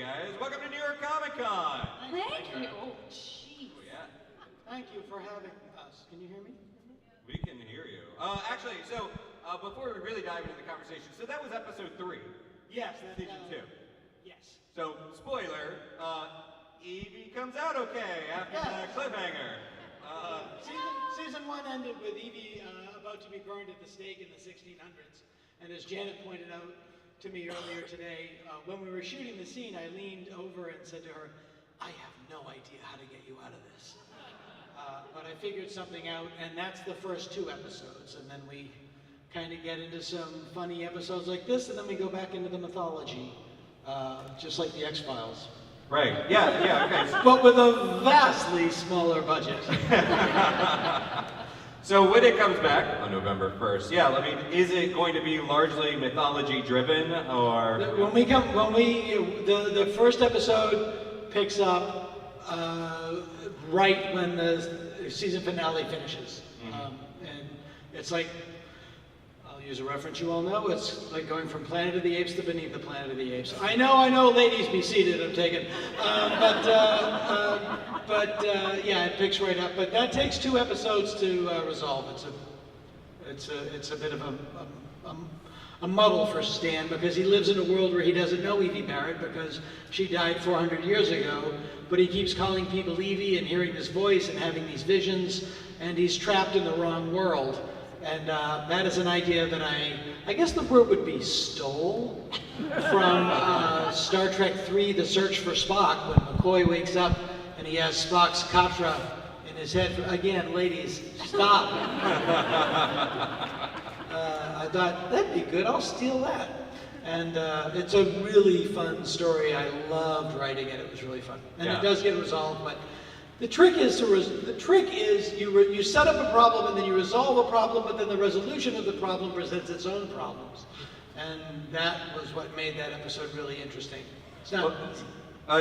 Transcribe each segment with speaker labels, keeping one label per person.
Speaker 1: guys. Welcome to New York Comic Con.
Speaker 2: Thank you. Oh, jeez.
Speaker 1: Oh, yeah.
Speaker 3: Thank you for having us. Can you hear me?
Speaker 1: We can hear you. Actually, so before we really dive into the conversation, so that was episode 3.
Speaker 3: Yes, that's
Speaker 1: Season 2.
Speaker 3: Yes.
Speaker 1: So, spoiler, Evie comes out okay after the cliffhanger.
Speaker 3: Season 1 ended with Evie about to be burned at the stake in the 1600s. And as Janet pointed out to me earlier today, when we were shooting the scene, I leaned over and said to her, I have no idea how to get you out of this. But I figured something out, and that's the first 2 episodes. And then we kind of get into some funny episodes like this, and then we go back into the mythology, just like the X-Files.
Speaker 1: Right, yeah, okay.
Speaker 3: But with a vastly smaller budget.
Speaker 1: So when it comes back on November 1st, yeah, I mean, is it going to be largely mythology driven, or?
Speaker 3: The first episode picks up right when the season finale finishes. And it's like, I'll use a reference you all know, it's like going from Planet of the Apes to Beneath the Planet of the Apes. I know, ladies, be seated, I'm taken. Yeah, it picks right up. But that takes 2 episodes to resolve. It's a bit of a muddle for Stan, because he lives in a world where he doesn't know Evie Barrett because she died 400 years ago, but he keeps calling people Evie and hearing this voice and having these visions, and he's trapped in the wrong world. And that is an idea that I guess the word would be stole from Star Trek 3, The Search for Spock, when McCoy wakes up and he has Spock's Katra in his head. Again, ladies, stop. I thought, that'd be good, I'll steal that. And it's a really fun story. I loved writing it, it was really fun. And it does get resolved, but the trick is you set up a problem and then you resolve a problem, but then the resolution of the problem presents its own problems. And that was what made that episode really interesting. It's not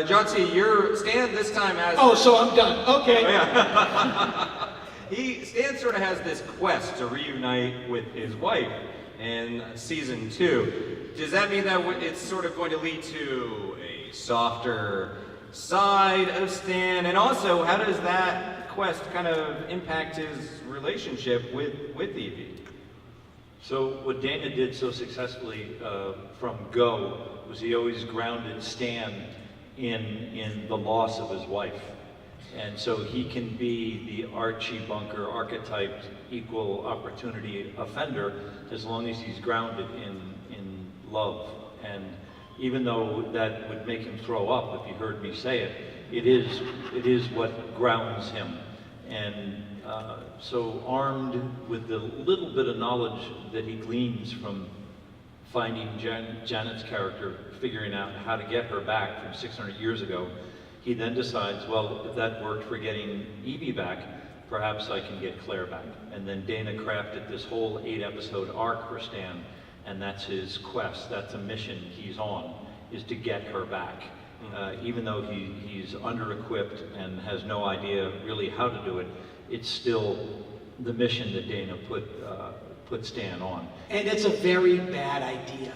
Speaker 1: John C., you're Stan this time as...
Speaker 3: Oh, so I'm done. Okay.
Speaker 1: Yeah. Stan sort of has this quest to reunite with his wife in season 2. Does that mean that it's sort of going to lead to a softer side of Stan? And also, how does that quest kind of impact his relationship with Evie?
Speaker 4: So what Dana did so successfully from Go was he always grounded Stan in the loss of his wife. And so he can be the Archie Bunker archetype, equal opportunity offender, as long as he's grounded in love. And even though that would make him throw up if he heard me say it, it is what grounds him. And so armed with the little bit of knowledge that he gleans from finding Janet's character, figuring out how to get her back from 600 years ago, he then decides, well, if that worked for getting Evie back, perhaps I can get Claire back. And then Dana crafted this whole 8-episode arc for Stan, and that's his quest, that's a mission he's on, is to get her back. Even though he's under-equipped and has no idea really how to do it, it's still the mission that Dana put Stan on.
Speaker 3: And it's a very bad idea.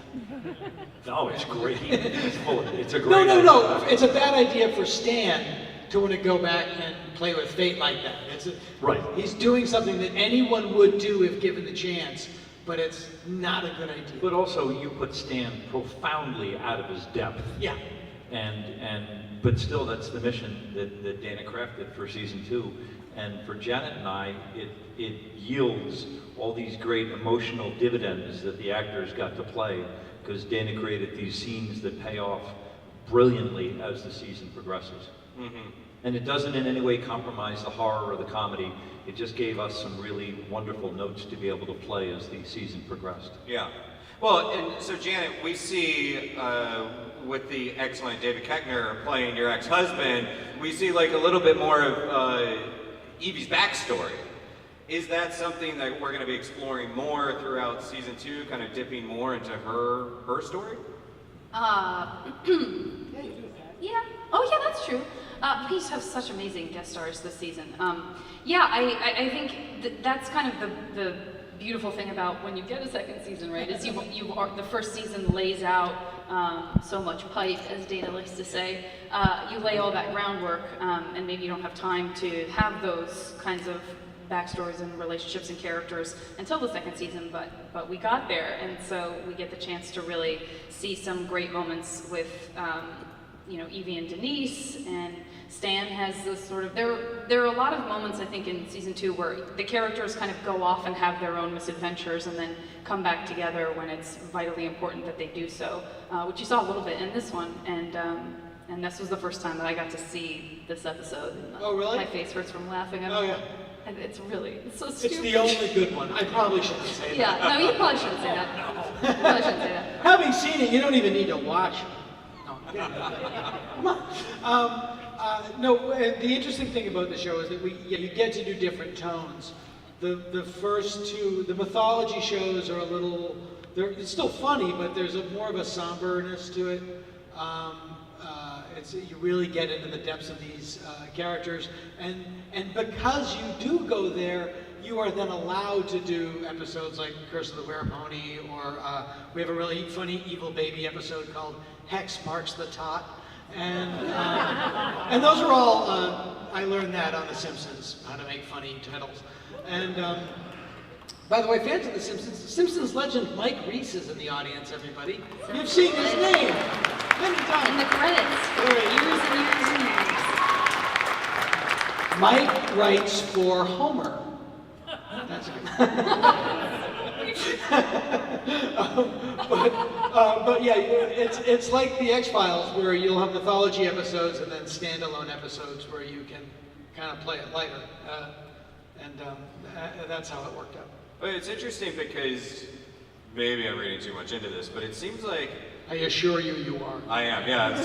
Speaker 4: No, it's great. It's a great idea.
Speaker 3: No. It's a bad idea for Stan to want to go back and play with fate like that.
Speaker 4: Right.
Speaker 3: He's doing something that anyone would do if given the chance, but it's not a good idea.
Speaker 4: But also, you put Stan profoundly out of his depth.
Speaker 3: Yeah.
Speaker 4: But still, that's the mission that Dana crafted for season 2. And for Janet and I, it yields all these great emotional dividends that the actors got to play, because Dana created these scenes that pay off brilliantly as the season progresses.
Speaker 1: Mm-hmm.
Speaker 4: And it doesn't in any way compromise the horror or the comedy. It just gave us some really wonderful notes to be able to play as the season progressed.
Speaker 1: Yeah. Well, and so Janet, we see with the excellent David Koechner playing your ex-husband, we see like a little bit more of Evie's backstory. Is that something that we're going to be exploring more throughout season 2, kind of dipping more into her story?
Speaker 2: Yeah. Oh, yeah, that's true. We just have such amazing guest stars this season. Yeah, I think that's kind of beautiful thing about when you get a second season, right, is the first season lays out so much pipe, as Dana likes to say. You lay all that groundwork, and maybe you don't have time to have those kinds of backstories and relationships and characters until the second season, but we got there, and so we get the chance to really see some great moments with Evie and Denise, and Stan has this sort of, there are a lot of moments I think in season 2 where the characters kind of go off and have their own misadventures and then come back together when it's vitally important that they do so, which you saw a little bit in this one, and this was the first time that I got to see this episode. And,
Speaker 3: oh, really?
Speaker 2: My face hurts from laughing.
Speaker 3: Oh, yeah.
Speaker 2: And it's so stupid.
Speaker 3: It's the only good one. I probably shouldn't say that.
Speaker 2: Yeah, no, you probably shouldn't say that. You probably shouldn't say that.
Speaker 3: Having seen it, you don't even need to watch it. No, come on. No, the interesting thing about the show is that you get to do different tones. The first two, the mythology shows are a little, it's still funny, but there's more of a somberness to it. You really get into the depths of these characters, and because you do go there, you are then allowed to do episodes like Curse of the Were-Pony, or we have a really funny evil baby episode called Hex Marks the Tot, and those are all, I learned that on The Simpsons, how to make funny titles. And by the way, fans of The Simpsons legend Mike Reese is in the audience, everybody. You've seen his name many times.
Speaker 2: In the credits, for years and years and years.
Speaker 3: Mike writes for Homer. That's good. But yeah, it's like the X-Files, where you'll have mythology episodes and then standalone episodes where you can kind of play it lighter, and that's how it worked out.
Speaker 1: But it's interesting because maybe I'm reading too much into this, but it seems like
Speaker 3: I assure you, you are.
Speaker 1: I am, yeah.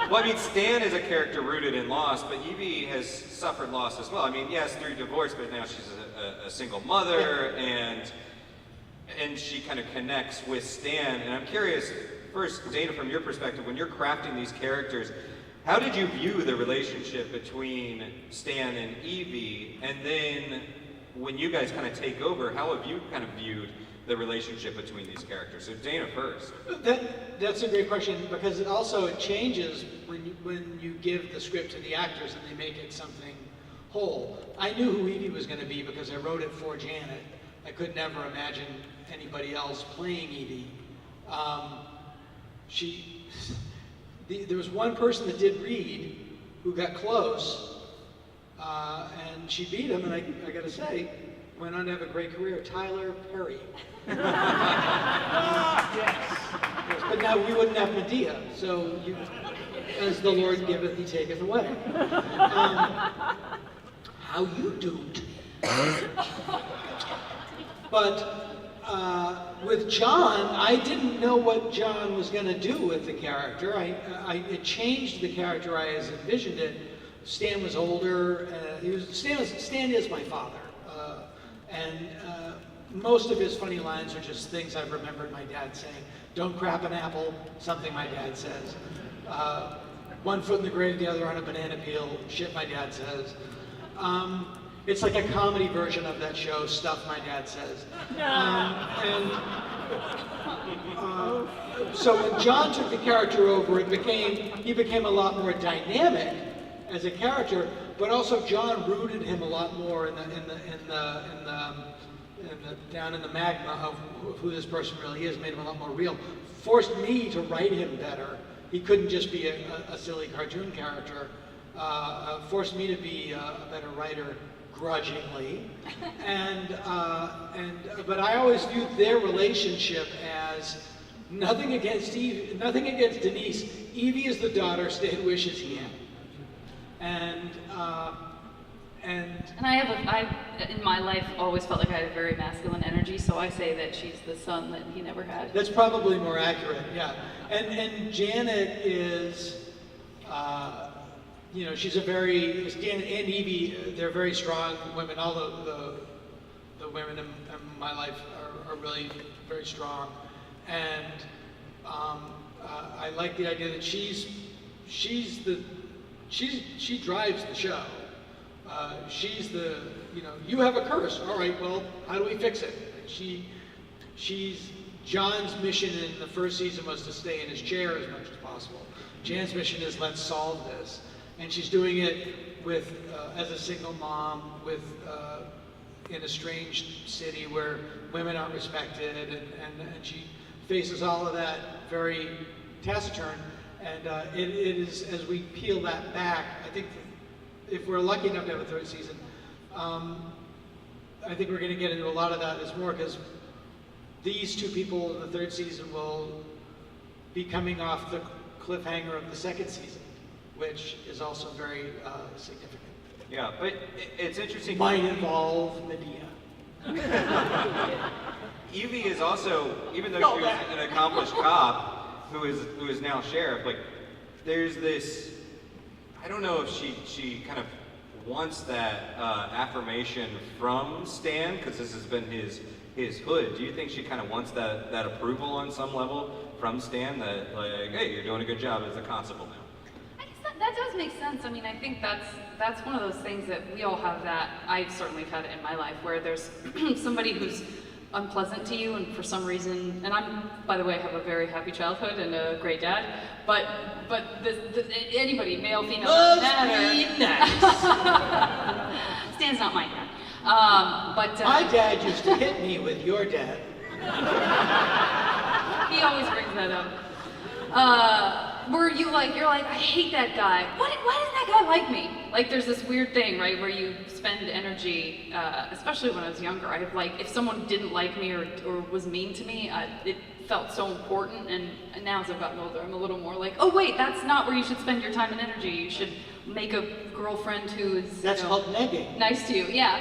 Speaker 1: Well, I mean, Stan is a character rooted in loss, but Evie has suffered loss as well. I mean, yes, through divorce, but now she's a single mother, and she kind of connects with Stan. And I'm curious, first, Dana, from your perspective, when you're crafting these characters, how did you view the relationship between Stan and Evie? And then, when you guys kind of take over, how have you kind of viewed the relationship between these characters? So Dana first.
Speaker 3: That's a great question, because it changes when you give the script to the actors and they make it something whole. I knew who Evie was going to be because I wrote it for Janet. I could never imagine anybody else playing Evie. There was one person that did read who got close, and she beat him, and I got to say, went on to have a great career, Tyler Perry. Yes, but now we wouldn't have Medea, so as the Lord giveth, he taketh away. How you do't? But with John, I didn't know what John was going to do with the character. It changed the character I as envisioned it. Stan was older. Stan is my father, and most of his funny lines are just things I've remembered my dad saying. Don't crap an apple, something my dad says. 1 foot in the grave, the other on a banana peel, shit my dad says. It's like a comedy version of that show, Stuff My Dad Says. So when John took the character over, he became a lot more dynamic as a character, but also John rooted him a lot more down in the magma of who this person really is, made him a lot more real. Forced me to write him better. He couldn't just be a silly cartoon character. Forced me to be a better writer, grudgingly, but I always viewed their relationship as nothing against Denise. Evie is the daughter Stan wishes he had, and
Speaker 2: I in my life always felt like I had a very masculine energy, so I say that she's the son that he never had.
Speaker 3: That's probably more accurate, yeah. And Janet is. She's Stan and Evie, they're very strong women. All the women in my life are really very strong. And I like the idea that she drives the show. she's the, you have a curse. All right, well, how do we fix it? She's John's mission in the first season was to stay in his chair as much as possible. Jan's mission is let's solve this, and she's doing it with as a single mom with in a strange city where women aren't respected, and she faces all of that very taciturn. And it is, as we peel that back, I think if we're lucky enough to have a third season, I think we're going to get into a lot of that as more, because these two people in the third season will be coming off the cliffhanger of the second season, which is also very significant.
Speaker 1: Yeah, but it's interesting.
Speaker 3: Might involve Medea.
Speaker 1: Evie is also, even though she was an accomplished cop who is now sheriff, like there's this, I don't know if she kind of wants that affirmation from Stan, because this has been his hood. Do you think she kind of wants that approval on some level from Stan, that like, hey, you're doing a good job as a constable now?
Speaker 2: I guess that does make sense. I mean, I think that's one of those things that we all have, that I certainly have had it in my life, where there's somebody who's unpleasant to you, and for some reason, and I'm, by the way, have a very happy childhood and a great dad, but anybody, male, female, doesn't matter. Stan's not my dad.
Speaker 3: My dad used to hit me with your dad.
Speaker 2: He always brings that up. Where you're like, I hate that guy. Why doesn't that guy like me? Like, there's this weird thing, right, where you spend energy, especially when I was younger. I have, like, if someone didn't like me or was mean to me, it felt so important. And now as I've gotten older, I'm a little more like, oh wait, that's not where you should spend your time and energy. You should make a girlfriend who is
Speaker 3: called negging.
Speaker 2: Nice to you, yeah.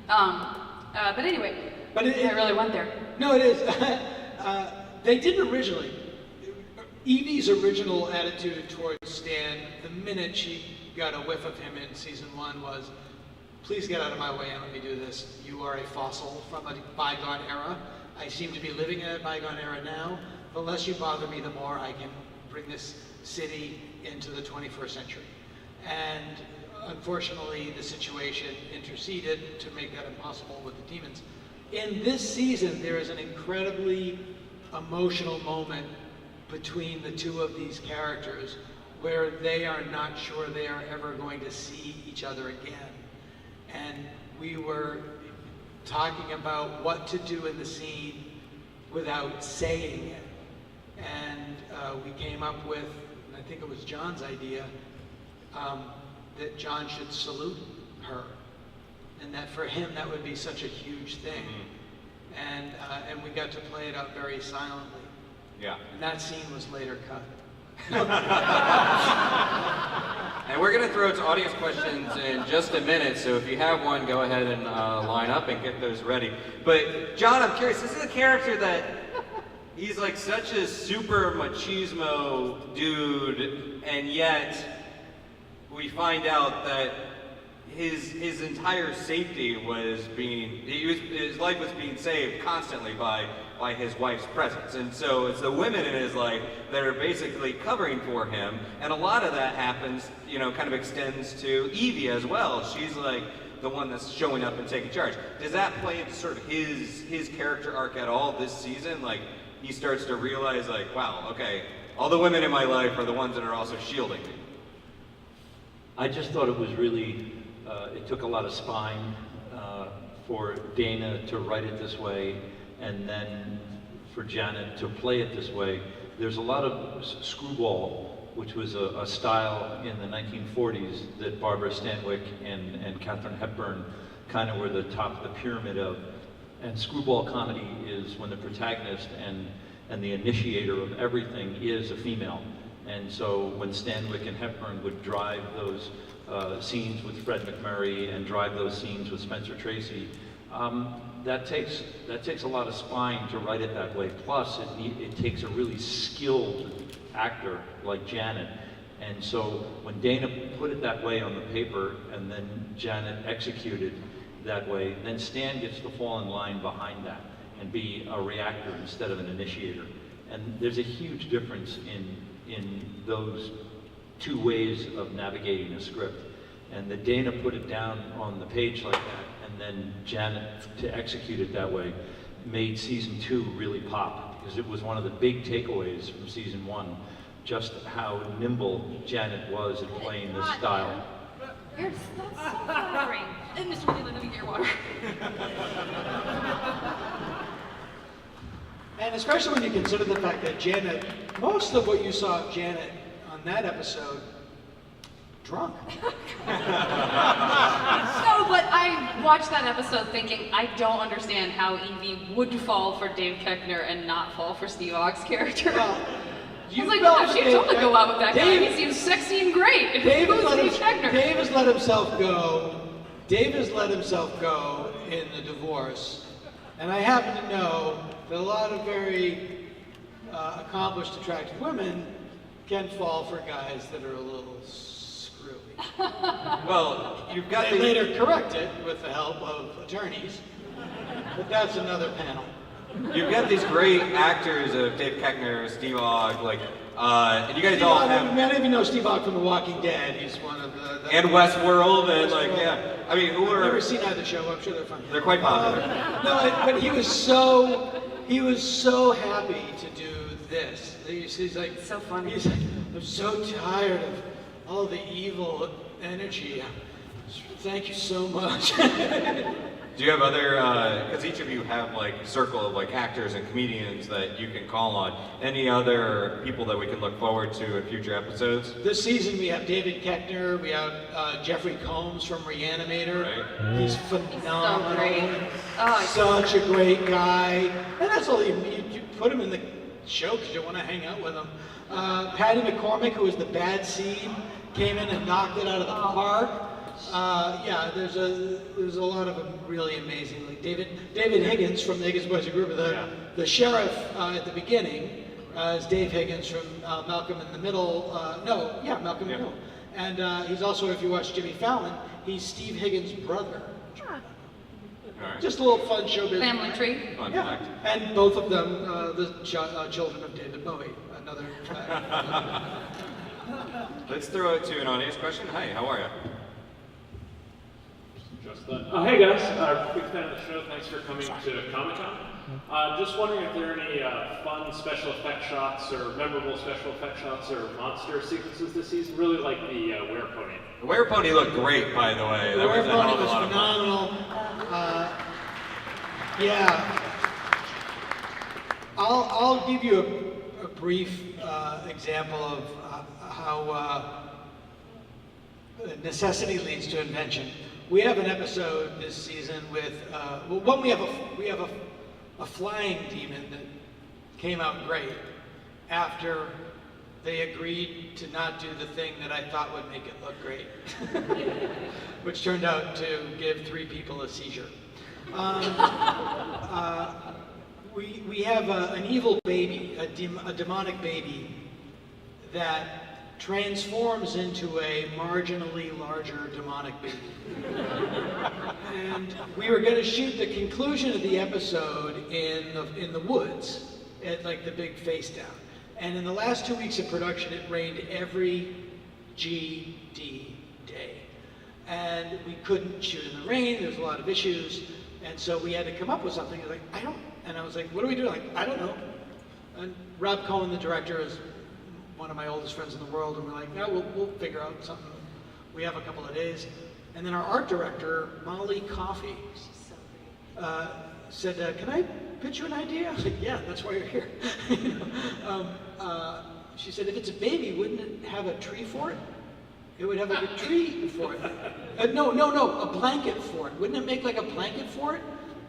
Speaker 2: But anyway, I really went there.
Speaker 3: No, it is. They didn't originally. Evie's original attitude towards Stan, the minute she got a whiff of him in season 1, was, please get out of my way and let me do this. You are a fossil from a bygone era. I seem to be living in a bygone era now. The less you bother me, the more I can bring this city into the 21st century. And unfortunately, the situation interceded to make that impossible with the demons. In this season, there is an incredibly emotional moment between the two of these characters where they are not sure they are ever going to see each other again. And we were talking about what to do in the scene without saying it. And we came up with, I think it was John's idea, that John should salute her. And that for him, that would be such a huge thing. And we got to play it out very silently.
Speaker 1: Yeah.
Speaker 3: And that scene was later cut.
Speaker 1: And we're going to throw to audience questions in just a minute, so if you have one, go ahead and line up and get those ready. But John, I'm curious, this is a character that he's like such a super machismo dude, and yet we find out that his entire safety was his life was being saved constantly by his wife's presence. And so it's the women in his life that are basically covering for him. And a lot of that happens, kind of extends to Evie as well. She's like the one that's showing up and taking charge. Does that play into sort of his character arc at all this season? Like, he starts to realize, like, wow, okay, all the women in my life are the ones that are also shielding me.
Speaker 4: I just thought it was really, it took a lot of spine for Dana to write it this way, and then for Janet to play it this way. There's a lot of screwball, which was a style in the 1940s that Barbara Stanwyck and Katharine Hepburn kind of were the top of the pyramid of. And screwball comedy is when the protagonist and the initiator of everything is a female. And so when Stanwyck and Hepburn would drive those scenes with Fred McMurray and drive those scenes with Spencer Tracy, that takes a lot of spine to write it that way. Plus, it takes a really skilled actor like Janet. And so when Dana put it that way on the paper, and then Janet executed that way, then Stan gets to fall in line behind that and be a reactor instead of an initiator. And there's a huge difference in those two ways of navigating a script. And that Dana put it down on the page like that, and then Janet, to execute it that way, made season 2 really pop, because it was one of the big takeaways from season 1, just how nimble Janet was at playing this style.
Speaker 2: That's so flattering. And Mr. Wheeler, let me get your water.
Speaker 3: And especially when you consider the fact that Janet, most of what you saw of Janet on that episode, drunk.
Speaker 2: No, but I watched that episode thinking, I don't understand how Evie would fall for Dave Koechner and not fall for Steve Ogg's character.
Speaker 3: Well,
Speaker 2: I was like, wow, she told to go out with that guy. He seems sexy and great.
Speaker 3: Dave
Speaker 2: Who's Dave Koechner?
Speaker 3: has let himself go. Dave has let himself go in the divorce. And I happen to know that a lot of very accomplished, attractive women can fall for guys that are a little screwy.
Speaker 1: Well, you've got
Speaker 3: They
Speaker 1: the...
Speaker 3: later correct it with the help of attorneys, but that's another panel.
Speaker 1: You've got these great actors of Dave Koechner, Steve Ogg, like, and you guys all have...
Speaker 3: Many of you know Steve Ock from The Walking Dead. He's one of the
Speaker 1: And Westworld, and like, yeah. I mean, who
Speaker 3: I've never
Speaker 1: are...
Speaker 3: seen either show. I'm sure they're fun.
Speaker 1: They're quite popular.
Speaker 3: But he was so happy to do this. He's like,
Speaker 2: So funny.
Speaker 3: He's like, I'm so tired of all the evil energy. Thank you so much.
Speaker 1: Do you have other, because each of you have like a circle of like actors and comedians that you can call on. Any other people that we can look forward to in future episodes?
Speaker 3: This season we have David Koechner, we have Jeffrey Combs from Reanimator.
Speaker 1: Right.
Speaker 3: He's phenomenal.
Speaker 2: So great. Oh,
Speaker 3: Such a great guy. And that's all you put him in the show because you want to hang out with him. Patty McCormick, who was the bad seed, came in and knocked it out of the park. Yeah, there's a lot of them really amazing. Like David Higgins from the Higgins Boys Group, the sheriff at the beginning is Dave Higgins from Malcolm in the Middle. Malcolm in the Middle. And he's also, if you watch Jimmy Fallon, he's Steve Higgins' brother.
Speaker 1: All right.
Speaker 3: Just a little fun show business.
Speaker 2: family tree.
Speaker 1: Fun
Speaker 3: Yeah,
Speaker 1: fact.
Speaker 3: and both of them, the children of David Bowie. Another fact.
Speaker 1: Let's throw it to an audience question. Hi, how are you?
Speaker 5: Hey guys, big fan of the show. Thanks for coming to Comic-Con. Just wondering if there are any fun special effect shots or memorable special effect shots or monster sequences this season. Really like the Werepony.
Speaker 1: The Werepony looked great, by the way.
Speaker 3: The
Speaker 1: That was a hell
Speaker 3: Werepony
Speaker 1: of a
Speaker 3: was
Speaker 1: lot of fun.
Speaker 3: phenomenal. Yeah. I'll give you a brief example of how necessity leads to invention. We have an episode this season with we have a flying demon that came out great after they agreed to not do the thing that I thought would make it look great, which turned out to give 3 people a seizure. We have an evil baby, a demonic baby that transforms into a marginally larger demonic baby. And we were going to shoot the conclusion of the episode in the woods at like the big face down. And in the last 2 weeks of production, it rained every GD day. And we couldn't shoot in the rain. There's a lot of issues. And so we had to come up with something. Like, and I was like, what are we doing? Like, I don't know. And Rob Cohen, the director, is one of my oldest friends in the world, and we're like, yeah, we'll figure out something. We have a couple of days. And then our art director, Molly Coffey, said, can I pitch you an idea? I was like, yeah, that's why you're here. She said, if it's a baby, wouldn't it have a tree for it? It would have like a tree for it. No, a blanket for it. Wouldn't it make like a blanket for it?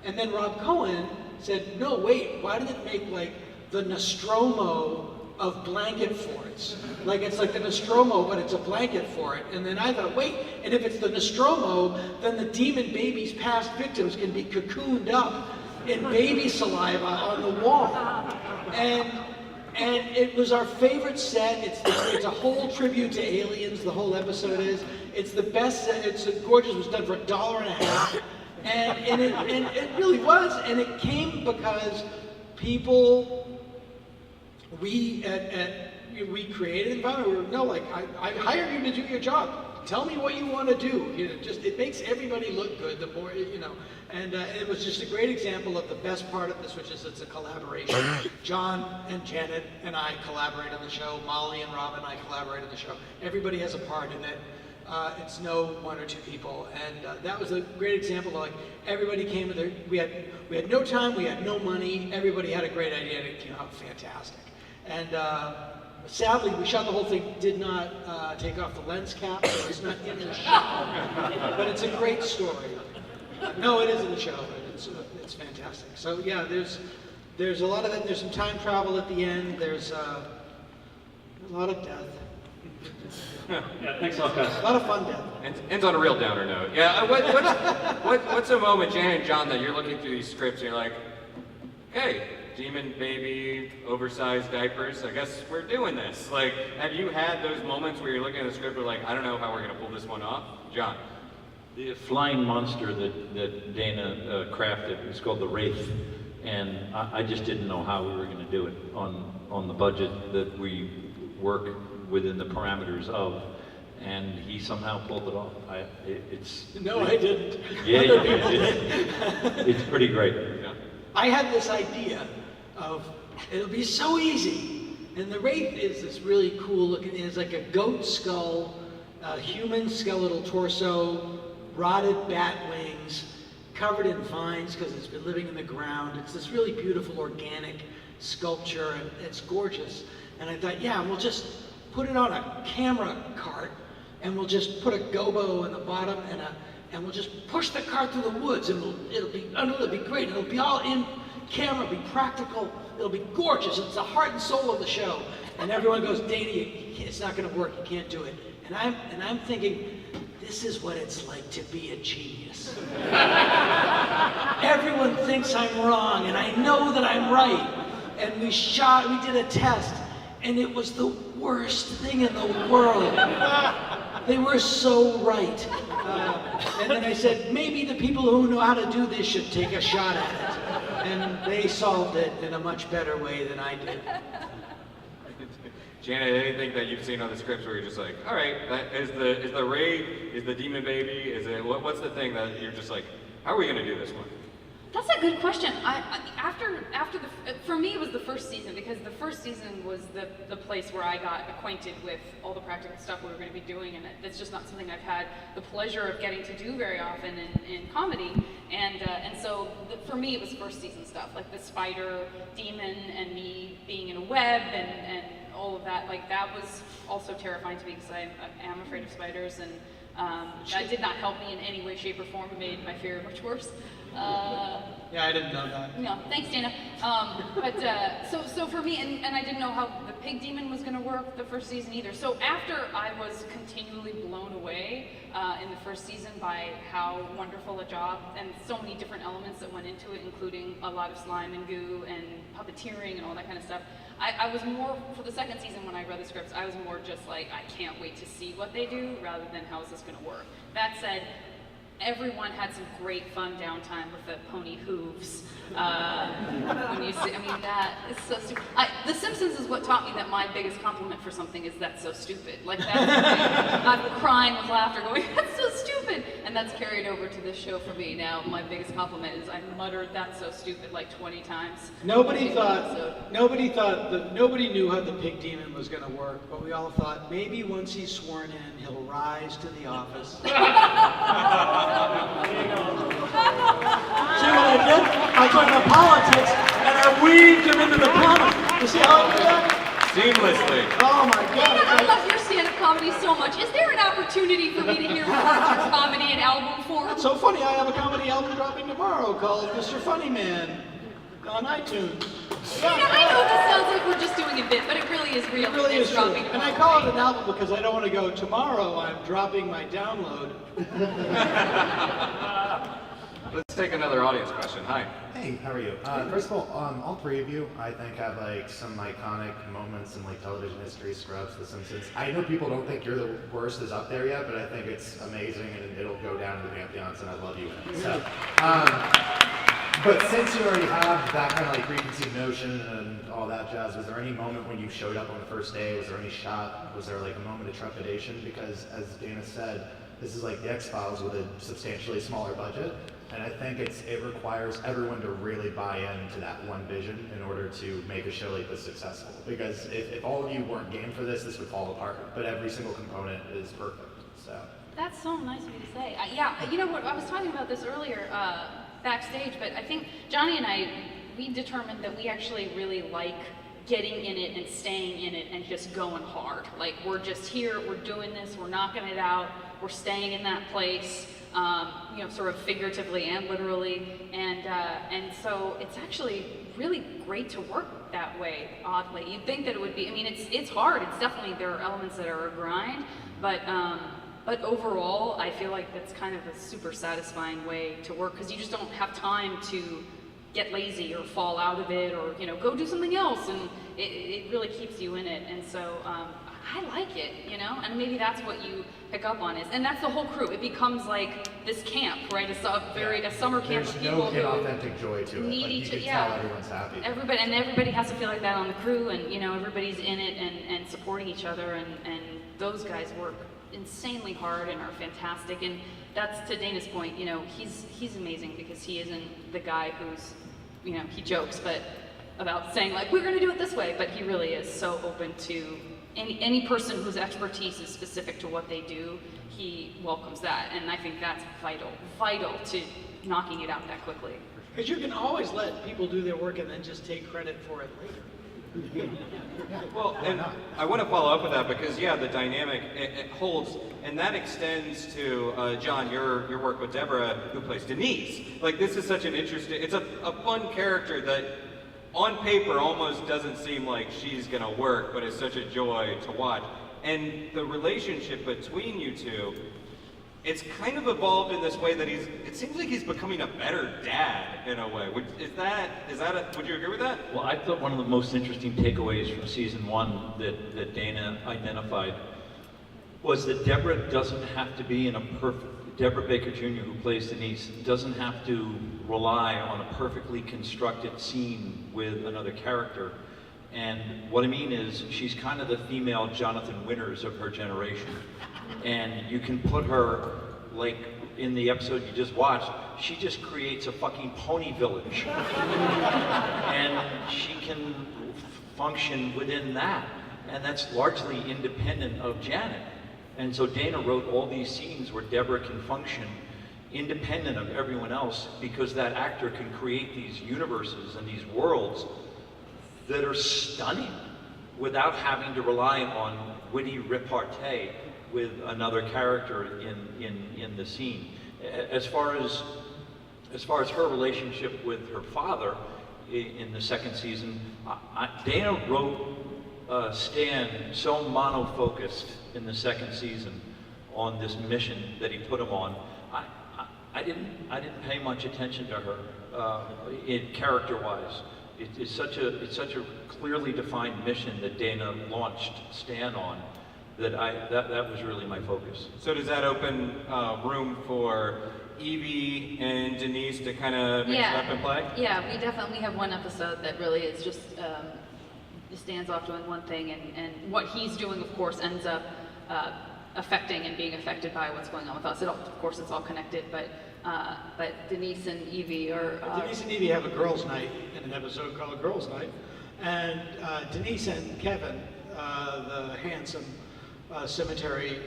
Speaker 3: And then Rob Cohen said, no, wait, why did it make like the Nostromo of blanket forts? Like it's like the Nostromo, but it's a blanket for it. And then I thought, wait, and if it's the Nostromo, then the demon baby's past victims can be cocooned up in baby saliva on the wall. And it was our favorite set. It's a whole tribute to aliens, the whole episode is. It's the best set. It's gorgeous. It was done for $1.50. And it really was. And it came because people, we at we created an environment where, no, like, I hired you to do your job. Tell me what you want to do. It makes everybody look good, the more, and it was just a great example of the best part of this, which is it's a collaboration. John and Janet and I collaborate on the show. Molly and Rob and I collaborate on the show. Everybody has a part in it. It's no one or two people, and that was a great example of, like, everybody came with we had no time, we had no money, everybody had a great idea, and it came out fantastic. And sadly, we shot the whole thing, did not take off the lens cap, so it's not in the show, but it's a great story. No, it is in the show, but it's fantastic. So yeah, there's a lot of it. There's some time travel at the end. There's a lot of death.
Speaker 5: Yeah, thanks a lot, guys.
Speaker 3: A lot of fun death.
Speaker 1: Ends on a real downer note. Yeah, what's a moment, Janet and John, that you're looking through these scripts and you're like, hey, demon baby, oversized diapers, I guess we're doing this. Like, have you had those moments where you're looking at the script and like, I don't know how we're going to pull this one off? John.
Speaker 4: The flying monster that Dana crafted is called the Wraith, and I just didn't know how we were going to do it on the budget that we work within the parameters of, and he somehow pulled it off.
Speaker 3: I didn't.
Speaker 4: Yeah, you did. It's pretty great. Yeah.
Speaker 3: I had this idea of, it'll be so easy, and the Wraith is this really cool looking, it's like a goat skull, a human skeletal torso, rotted bat wings, covered in vines because it's been living in the ground. It's this really beautiful organic sculpture, and it's gorgeous. And I thought, yeah, we'll just put it on a camera cart, and we'll just put a gobo in the bottom, and we'll just push the cart through the woods, and it'll be great. It'll be all in camera, be practical. It'll be gorgeous. It's the heart and soul of the show. And everyone goes, Dana, it's not going to work. You can't do it. And I'm thinking, this is what it's like to be a genius. Everyone thinks I'm wrong, and I know that I'm right. And we did a test, and it was the worst thing in the world. They were so right. And then I said, maybe the people who know how to do this should take a shot at it. And they solved it in a much better way than I did.
Speaker 1: Janet, anything that you've seen on the scripts where you're just like, all right, is the Wraith, is the demon baby, what's the thing that you're just like, how are we going to do this one?
Speaker 2: That's a good question. For me, it was the first season, because the first season was the place where I got acquainted with all the practical stuff we were going to be doing, and it's just not something I've had the pleasure of getting to do very often in comedy. And so for me, it was first season stuff, like the spider demon and me being in a web and all of that. Like, that was also terrifying to me because I am afraid of spiders, and that did not help me in any way, shape, or form. It made my fear much worse.
Speaker 3: Yeah, I didn't know that.
Speaker 2: No, thanks, Dana. So for me, and I didn't know how the pig demon was going to work the first season either. So after I was continually blown away in the first season by how wonderful a job and so many different elements that went into it, including a lot of slime and goo and puppeteering and all that kind of stuff, I was more, for the second season when I read the scripts, I was more just like, I can't wait to see what they do rather than how is this going to work. That said, everyone had some great fun downtime with the pony hooves. When you see, I mean, that is so stupid. The Simpsons is what taught me that my biggest compliment for something is that's so stupid. Like, that's I'm crying with laughter going, that's so stupid. And that's carried over to this show for me now. My biggest compliment is I muttered that's so stupid like 20 times.
Speaker 3: Nobody knew how the pig demon was going to work, but we all thought maybe once he's sworn in, he'll rise to the office. See what I did? I took the politics and I weaved him into the comedy. You see how I did that?
Speaker 1: Seamlessly.
Speaker 3: Oh my God.
Speaker 2: I love your stand-up comedy so much. Is there an opportunity for me to hear more of your comedy in album form?
Speaker 3: It's so funny, I have a comedy album dropping tomorrow called Mr. Funny Man on iTunes.
Speaker 2: Yeah, I know this sounds like we're just doing a bit, but it really is real.
Speaker 3: It really is true.
Speaker 2: dropping
Speaker 3: And I call it an album because I don't want to go, tomorrow I'm dropping my download.
Speaker 1: Let's take another audience question. Hi.
Speaker 6: Hey, how are you? First of all three of you, I think, have like some iconic moments in like television history. Scrubs, The Simpsons. I know people don't think You're the Worst is up there yet, but I think it's amazing and it'll go down to the pantheons, and I love you in it. So, But since you already have that kind of like preconceived notion and all that jazz, was there any moment when you showed up on the first day? Was there any shot? Was there like a moment of trepidation? Because as Dana said, this is like the X-Files with a substantially smaller budget. And I think it requires everyone to really buy into that one vision in order to make a show like this successful. Because if all of you weren't game for this, this would fall apart. But every single component is perfect. So.
Speaker 2: That's so nice of you to say. Yeah, you know what, I was talking about this earlier backstage, but I think Johnny and I, we determined that we actually really like getting in it and staying in it and just going hard. Like, we're just here, we're doing this, we're knocking it out, we're staying in that place, you know, sort of figuratively and literally, and so it's actually really great to work that way, oddly. You'd think that it would be, I mean, it's hard, it's definitely, there are elements that are a grind, but overall, I feel like that's kind of a super satisfying way to work, because you just don't have time to get lazy or fall out of it, or, you know, go do something else, and it really keeps you in it. And so I like it, you know, and maybe that's what you pick up on, and that's the whole crew. It becomes like this camp, right? A summer camp of people
Speaker 6: There's no
Speaker 2: who
Speaker 6: inauthentic joy to it.
Speaker 2: need
Speaker 6: Like, you
Speaker 2: each
Speaker 6: can
Speaker 2: yeah.
Speaker 6: tell everyone's happy.
Speaker 2: Everybody has to feel like that on the crew, and, you know, everybody's in it and supporting each other, and those guys work insanely hard and are fantastic. And that's, to Dana's point, you know, he's amazing, because he isn't the guy who's, you know, he jokes but about saying like, we're going to do it this way, but he really is so open to any person whose expertise is specific to what they do. He welcomes that, and I think that's vital to knocking it out that quickly.
Speaker 3: Because you can always let people do their work and then just take credit for it later.
Speaker 1: Well, and I want to follow up with that, because yeah, the dynamic it holds, and that extends to John, your work with Deborah, who plays Denise. Like, this is such an interesting, it's a fun character that on paper almost doesn't seem like she's gonna work, but it's such a joy to watch. And the relationship between you two, it's kind of evolved in this way that it seems like he's becoming a better dad in a way. Would you agree with that?
Speaker 4: Well, I thought one of the most interesting takeaways from season 1 that Dana identified was that Deborah doesn't have to be in a perfect, Deborah Baker Jr., who plays Denise, doesn't have to rely on a perfectly constructed scene with another character. And what I mean is, she's kind of the female Jonathan Winters of her generation. And you can put her, like in the episode you just watched, she just creates a fucking pony village. And she can function within that. And that's largely independent of Janet. And so Dana wrote all these scenes where Deborah can function independent of everyone else, because that actor can create these universes and these worlds that are stunning without having to rely on witty repartee with another character in the scene. As far as her relationship with her father in the second season, Dana wrote Stan so mono-focused in the second season on this mission that he put him on. I didn't pay much attention to her character-wise. It's such a clearly defined mission that Dana launched Stan on, that that was really my focus.
Speaker 1: So does that open room for Evie and Denise to kind of mix it up and play?
Speaker 2: Yeah, we definitely have one episode that really is just stands off doing one thing, and what he's doing, of course, ends up affecting and being affected by what's going on with us. Of course, it's all connected, but Denise and Evie are...
Speaker 3: Denise and Evie have a girls' night in an episode called Girls' Night, and Denise and Kevin, the handsome cemetery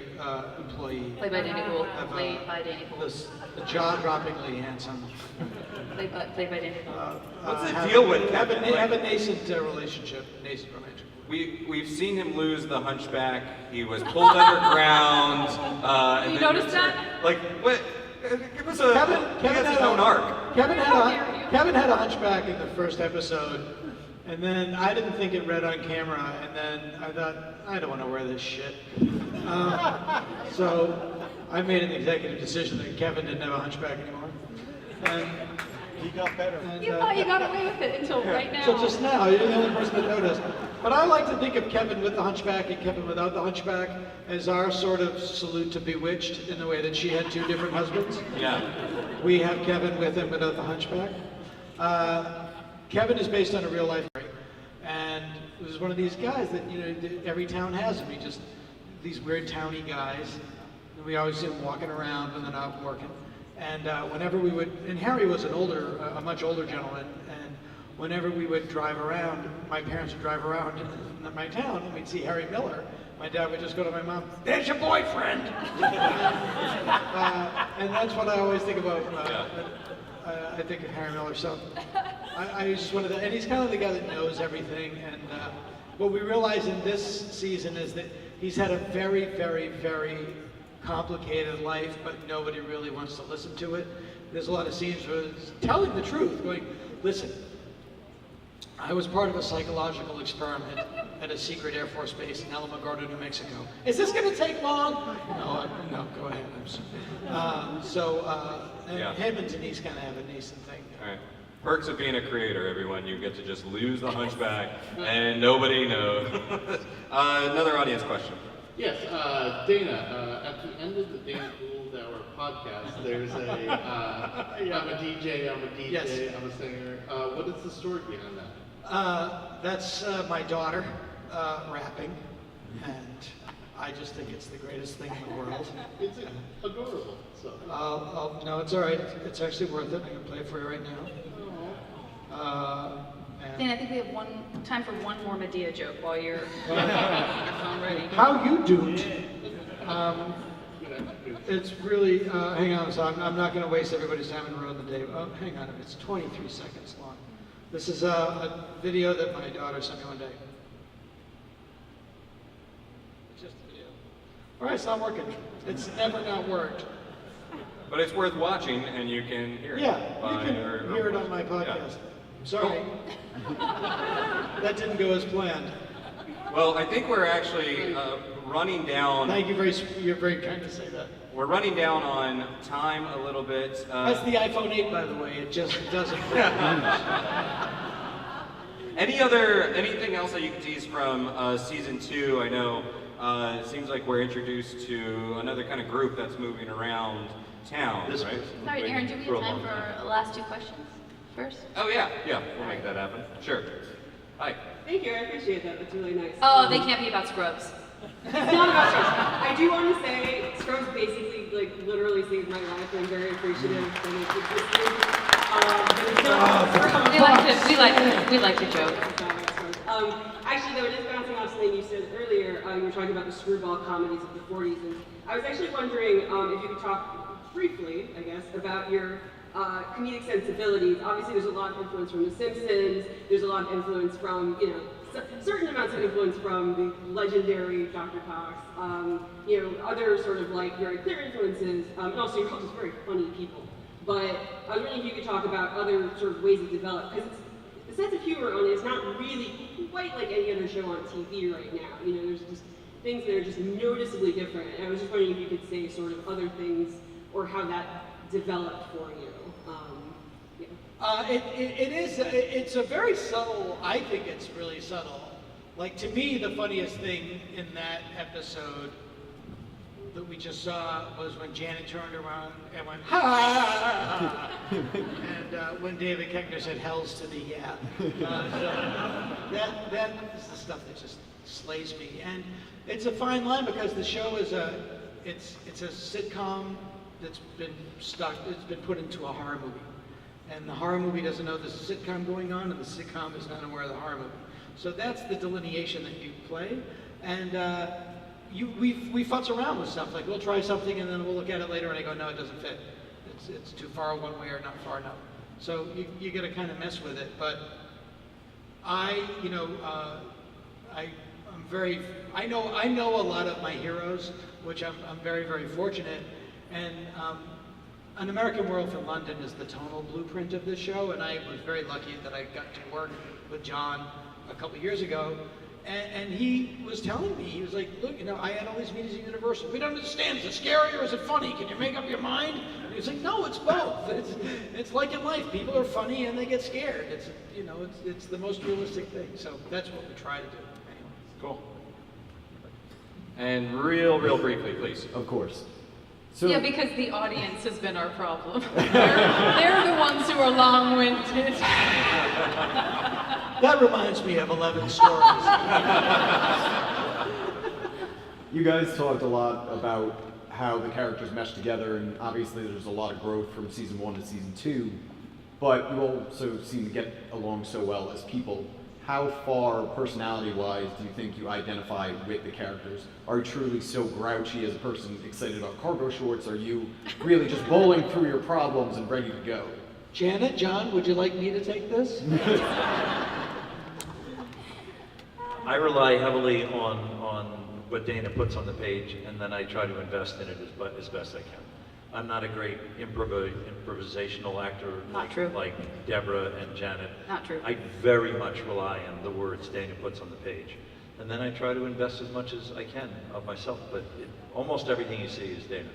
Speaker 3: employee,
Speaker 2: Played by Dana Gould.
Speaker 3: have,
Speaker 2: Played by Dana Gould.
Speaker 3: the jaw-droppingly handsome.
Speaker 2: Played by Dana Gould.
Speaker 1: What's the deal with Kevin?
Speaker 3: Have a nascent relationship, nascent romantic.
Speaker 1: We've seen him lose the hunchback. He was pulled underground.
Speaker 2: You noticed that?
Speaker 1: Like, what? Give us a. He has his own arc.
Speaker 3: Kevin had a hunchback in the first episode, and then I didn't think it read on camera, and then I thought, I don't want to wear this shit. So I made an executive decision that Kevin didn't have a hunchback anymore. And he got better. And,
Speaker 2: You thought you got away with it until right now.
Speaker 3: so just now, you're the only person that noticed. But I like to think of Kevin with the hunchback and Kevin without the hunchback as our sort of salute to Bewitched, in the way that she had two different husbands.
Speaker 1: Yeah.
Speaker 3: We have Kevin with and without the hunchback. Kevin is based on a real life story, and it was one of these guys that, you know, every town has them. He just, these weird towny guys. And we always see them walking around when they're not working. And whenever we would, and Harry was a much older gentleman, and whenever we would drive around, my parents would drive around in my town, and we'd see Harry Miller. My dad would just go to my mom, "There's your boyfriend!" And that's what I always think about. I think of Harry Miller. So I just wanted to, and he's kind of the guy that knows everything. And what we realize in this season is that he's had a very, very, very complicated life, but nobody really wants to listen to it. There's a lot of scenes where it's telling the truth, going, "Listen, I was part of a psychological experiment at a secret Air Force base in Alamogordo, New Mexico. Is this going to take long?" No, go ahead. I'm sorry. Him and Denise kind of have a nascent thing.
Speaker 1: All right. Perks of being a creator, everyone. You get to just lose the hunchback and nobody knows. Another audience question.
Speaker 7: Yes, Dana, at the end of the Dana Gould Hour podcast, there's a, I'm a DJ,
Speaker 3: Yes.
Speaker 7: I'm a singer. What is the story behind that?
Speaker 3: That's my daughter rapping, and I just think it's the greatest thing in the world.
Speaker 7: It's adorable. So.
Speaker 3: No, it's all right. It's actually worth it. I'm gonna play it for you right now.
Speaker 2: Dan, I think we have time for one more Medea joke while you're getting your phone ready.
Speaker 3: How you doing? It's really, hang on, so I'm not going to waste everybody's time and ruin the day. Oh, hang on, it's 23 seconds long. This is a video that my daughter sent me one day. It's just a video. All right, it's not working. It's never not worked.
Speaker 1: But it's worth watching, and you can hear it.
Speaker 3: Yeah, you can hear it on my podcast.
Speaker 1: Yeah.
Speaker 3: Sorry. That didn't go as planned.
Speaker 1: Well, I think we're actually running down.
Speaker 3: Thank you, you're very kind to say that.
Speaker 1: We're running down on time a little bit.
Speaker 3: That's the iPhone 8, by the way. It just doesn't.
Speaker 1: Anything else that you can tease from season 2? I know it seems like we're introduced to another kind of group that's moving around town, right?
Speaker 2: Sorry, Aaron, do we have time for our last 2 questions first?
Speaker 1: Oh yeah, we'll make that happen. Sure. Hi.
Speaker 8: Thank you, I appreciate that. That's really nice.
Speaker 2: Oh, they can't be about Scrubs.
Speaker 8: It's not about Scrubs. I do want to say Scrubs basically, like, literally saved my life. I'm very appreciative that it existed. But it's not Scrubs.
Speaker 2: We like to joke.
Speaker 8: Actually, though, it is bouncing off something you said earlier. You were talking about the screwball comedies of the 40s, and I was actually wondering if you could talk briefly, I guess, about your comedic sensibilities. Obviously, there's a lot of influence from The Simpsons. There's a lot of influence from, certain amounts of influence from the legendary Dr. Cox. Other sort of like very clear influences. And also, you're all just very funny people. But I was wondering if you could talk about other sort of ways it developed, because the sense of humor on it is not really quite like any other show on TV right now. There's just things that are just noticeably different. And I was just wondering if you could say sort of other things or how that developed for you.
Speaker 3: It's a very subtle, I think it's really subtle. Like, to me, the funniest thing in that episode that we just saw was when Janet turned around and went, "Ha!" And when David Koechner said, "Hell's to the yeah." That is the stuff that just slays me. And it's a fine line because the show is it's a sitcom that's been put into a horror movie. And the horror movie doesn't know there's a sitcom going on, and the sitcom is not aware of the horror movie. So that's the delineation that you play. And we futz around with stuff. Like, we'll try something, and then we'll look at it later, and I go, "No, it doesn't fit. It's too far one way or not far enough." So you got to kind of mess with it. But I know a lot of my heroes, which I'm very, very fortunate. And An American World from London is the tonal blueprint of this show, and I was very lucky that I got to work with John a couple years ago. And he was telling me, he was like, "Look, I had all these meetings at Universal. We don't understand. Is it scary or is it funny? Can you make up your mind?" And he was like, "No, it's both. It's like in life. People are funny and they get scared. It's the most realistic thing." So that's what we try to do. Anyway.
Speaker 1: Cool. And real briefly, please.
Speaker 6: Of course.
Speaker 9: So,
Speaker 2: Yeah, because the audience has been our problem. They're the ones who are long-winded.
Speaker 3: That reminds me of 11 stories.
Speaker 9: you guys talked a lot about how the characters mesh together, and obviously there's a lot of growth from season 1 to season 2, but you also seem to get along so well as people. How far, personality-wise, do you think you identify with the characters? Are you truly so grouchy as a person excited about cargo shorts? Are you really just bowling through your problems and ready to go?
Speaker 3: Janet, John, would you like me to take this?
Speaker 4: I rely heavily on what Dana puts on the page, and then I try to invest in it as best I can. I'm not a great improvisational actor like Deborah and Janet.
Speaker 2: Not true.
Speaker 4: I very much rely on the words Dana puts on the page. And then I try to invest as much as I can of myself, but almost everything you see is Dana.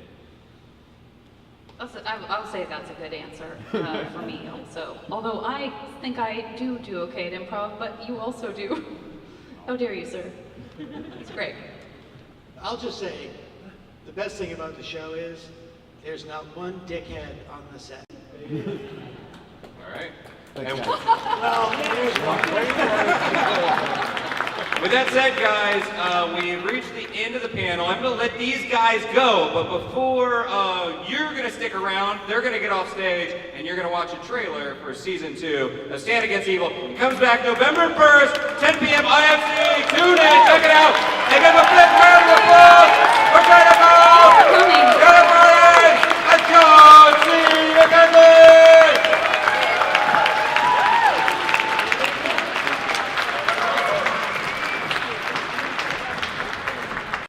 Speaker 2: I'll say that's a good answer for me also. Although I think I do okay at improv, but you also do. How dare you, sir? It's great.
Speaker 3: I'll just say, the best thing about the show is there's not one dickhead on the set.
Speaker 1: All right.
Speaker 9: Thanks,
Speaker 1: And-
Speaker 9: guys.
Speaker 3: Well, there's one.
Speaker 1: With that said, guys, we've reached the end of the panel. I'm going to let these guys go, but before you're going to stick around, they're going to get off stage, and you're going to watch a trailer for Season 2 of Stand Against Evil. It comes back November 1st, 10 p.m. IFC. Tune in, check it out, and give a flip.